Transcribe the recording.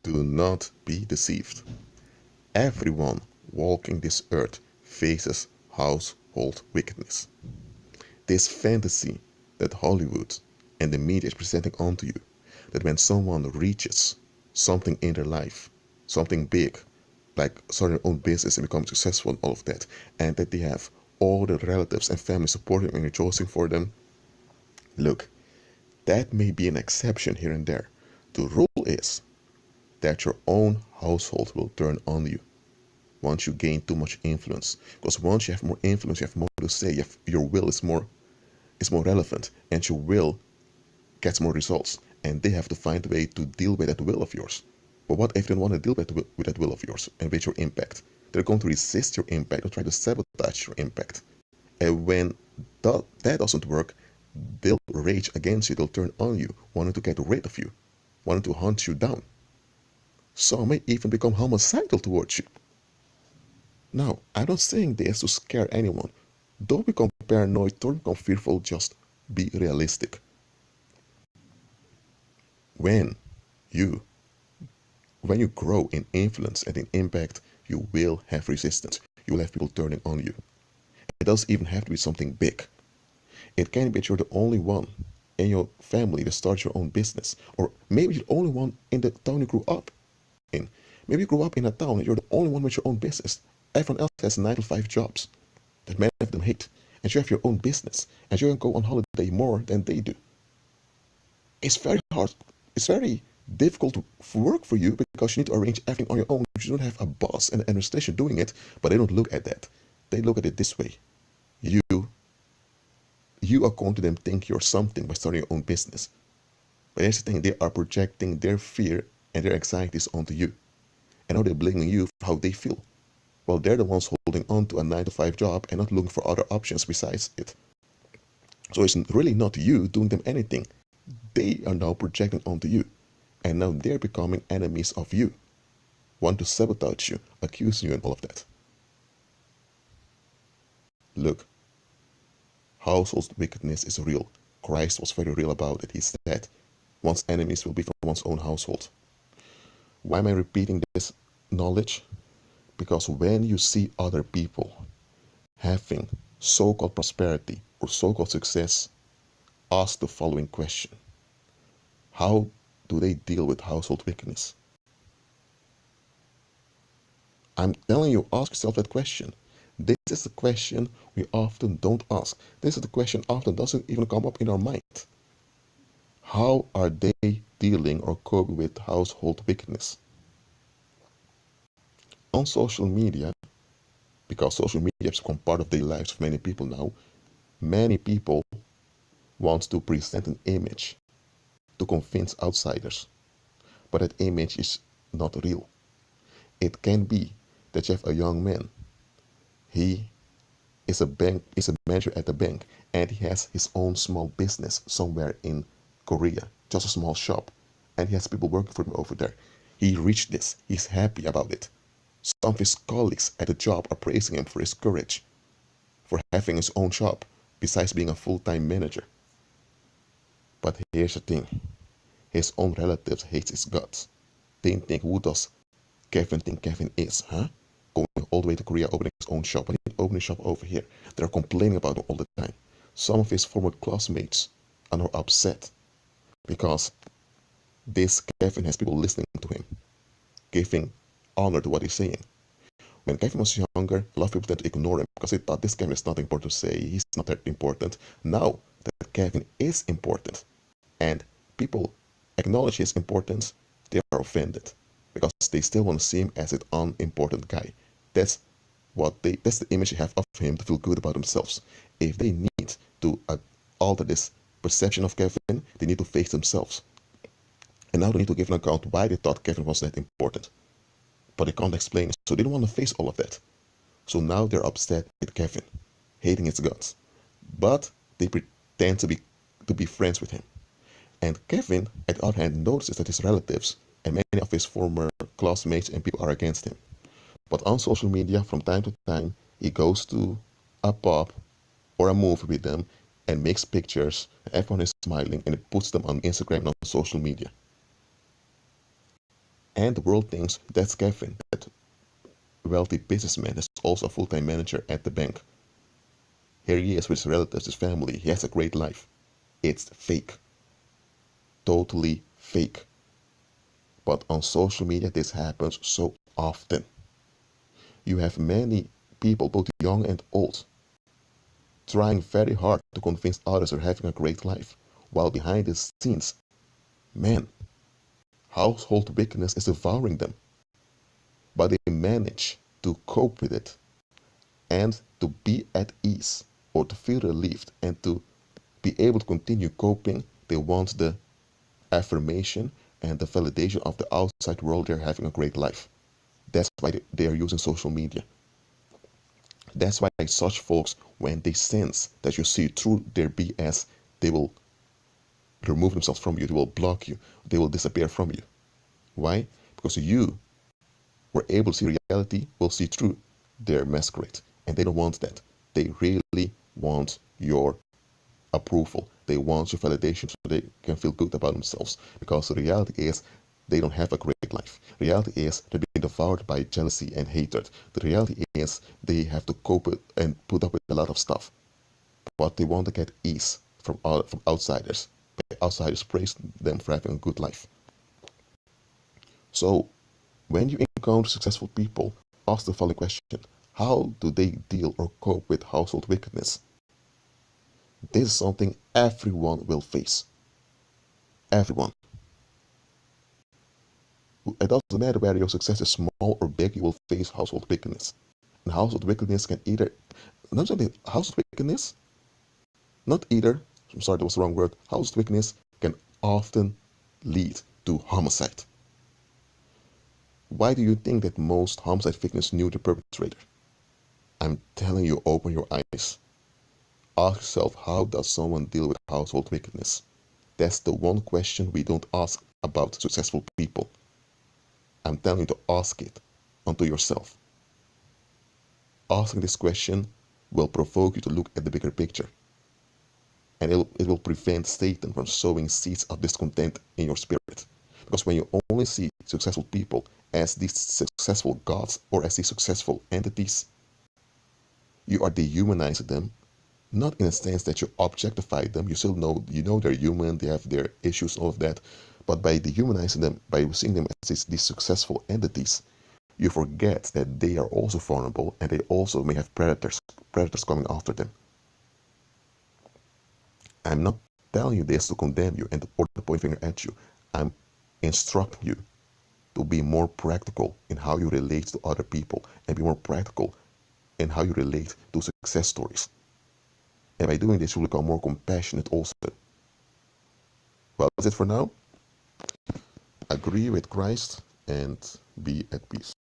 Do not be deceived. Everyone walking this earth faces household wickedness. This fantasy that Hollywood and the media is presenting onto you, that when someone reaches something in their life, something big, like starting their own business and becoming successful and all of that, and that they have all the relatives and family supporting and rejoicing for them, look, that may be an exception here and there. The rule is that your own household will turn on you once you gain too much influence. Because once you have more influence, you have more to say. Your will is more relevant, and your will gets more results. And they have to find a way to deal with that will of yours. But what if they don't want to deal with that will of yours and with your impact? They're going to resist your impact or try to sabotage your impact. And when that doesn't work, they'll rage against you. They'll turn on you, wanting to get rid of you, wanting to hunt you down. Some may even become homicidal towards you. Now, I'm not saying this to scare anyone. Don't become paranoid, don't become fearful, just be realistic. When you when you grow in influence and in impact, you will have resistance. You will have people turning on you. It doesn't even have to be something big. It can be that you're the only one in your family that starts your own business. Or maybe you're the only one in the town you grew up in. Maybe you grew up in a town and you're the only one with your own business. Everyone else has 9 to 5 jobs that many of them hate. And you have your own business. And you can go on holiday more than they do. It's very hard. It's very difficult to work for you because you need to arrange everything on your own. You don't have a boss and an administration doing it, but they don't look at that. They look at it this way. You you are going to them think you're something by starting your own business. But here's the thing, they are projecting their fear and their anxieties onto you. And now they're blaming you for how they feel. Well, they're the ones holding on to a 9 to 5 job and not looking for other options besides it. So it's really not you doing them anything. They are now projecting onto you. And now they're becoming enemies of you. Want to sabotage you, accuse you and all of that. Look, household wickedness is real. Christ was very real about it. He said, one's enemies will be from one's own household. Why am I repeating this knowledge? Because when you see other people having so-called prosperity or so-called success, ask the following question. How do they deal with household wickedness? I'm telling you, ask yourself that question. This is the question we often don't ask. This is the question often doesn't even come up in our mind. How are they dealing or coping with household wickedness? On social media, because social media has become part of daily lives of many people now, many people want to present an image to convince outsiders. But that image is not real. It can be that you have a young man. He is a manager at the bank, and he has his own small business somewhere in Korea, just a small shop, and he has people working for him over there. He reached this. He's happy about it. Some of his colleagues at the job are praising him for his courage, for having his own shop, besides being a full-time manager. But here's the thing. His own relatives hate his guts. They think, who does Kevin think Kevin is, huh? Going all the way to Korea, opening his own shop, and opening a shop over here. They're complaining about him all the time. Some of his former classmates are now upset because this Kevin has people listening to him, giving honor to what he's saying. When Kevin was younger, a lot of people tend to ignore him because they thought this Kevin is not important to say, he's not that important. Now that Kevin is important and people acknowledge his importance, they are offended because they still want to see him as an unimportant guy. That's that's the image they have of him to feel good about themselves. If they need to alter this perception of Kevin, they need to face themselves. And now they need to give an account why they thought Kevin was that important. But they can't explain it, so they don't want to face all of that. So now they're upset with Kevin, hating his guts. But they pretend to be friends with him. And Kevin, at the other hand, notices that his relatives and many of his former classmates and people are against him. But on social media, from time to time, he goes to a pub or a movie with them and makes pictures. Everyone is smiling and he puts them on Instagram and on social media. And the world thinks that's Kevin, that wealthy businessman that's also a full-time manager at the bank. Here he is with his relatives, his family. He has a great life. It's fake. Totally fake. But on social media, this happens so often. You have many people, both young and old, trying very hard to convince others they're having a great life, while behind the scenes, man, household wickedness is devouring them. But they manage to cope with it and to be at ease or to feel relieved and to be able to continue coping. They want the affirmation and the validation of the outside world they're having a great life. That's why they are using social media. That's why such folks, when they sense that you see through their BS, they will remove themselves from you, they will block you, they will disappear from you. Why? Because you were able to see reality, will see through their masquerade. And they don't want that. They really want your approval. They want your validation so they can feel good about themselves. Because the reality is they don't have a great life. Reality is they're being devoured by jealousy and hatred. The reality is they have to cope with and put up with a lot of stuff. But they want to get ease from outsiders. Outsiders praise them for having a good life. So when you encounter successful people, ask the following question: how do they deal or cope with household wickedness? This is something everyone will face. Everyone. It doesn't matter whether your success is small or big, you will face household wickedness. And household wickedness can either, not only household wickedness, not either, I'm sorry, that was the wrong word. Household wickedness can often lead to homicide. Why do you think that most homicide victims knew the perpetrator? I'm telling you, open your eyes. Ask yourself, how does someone deal with household wickedness? That's the one question we don't ask about successful people. I'm telling you to ask it unto yourself. Asking this question will provoke you to look at the bigger picture. And it will prevent Satan from sowing seeds of discontent in your spirit. Because when you only see successful people as these successful gods or as these successful entities, you are dehumanizing them, not in a sense that you objectify them. You still know, they're human, they have their issues, all of that. But by dehumanizing them, by seeing them as these successful entities, you forget that they are also vulnerable and they also may have predators coming after them. I'm not telling you this to condemn you or to point finger at you. I'm instructing you to be more practical in how you relate to other people and be more practical in how you relate to success stories. And by doing this, you'll become more compassionate also. Well, that's it for now. Agree with Christ and be at peace.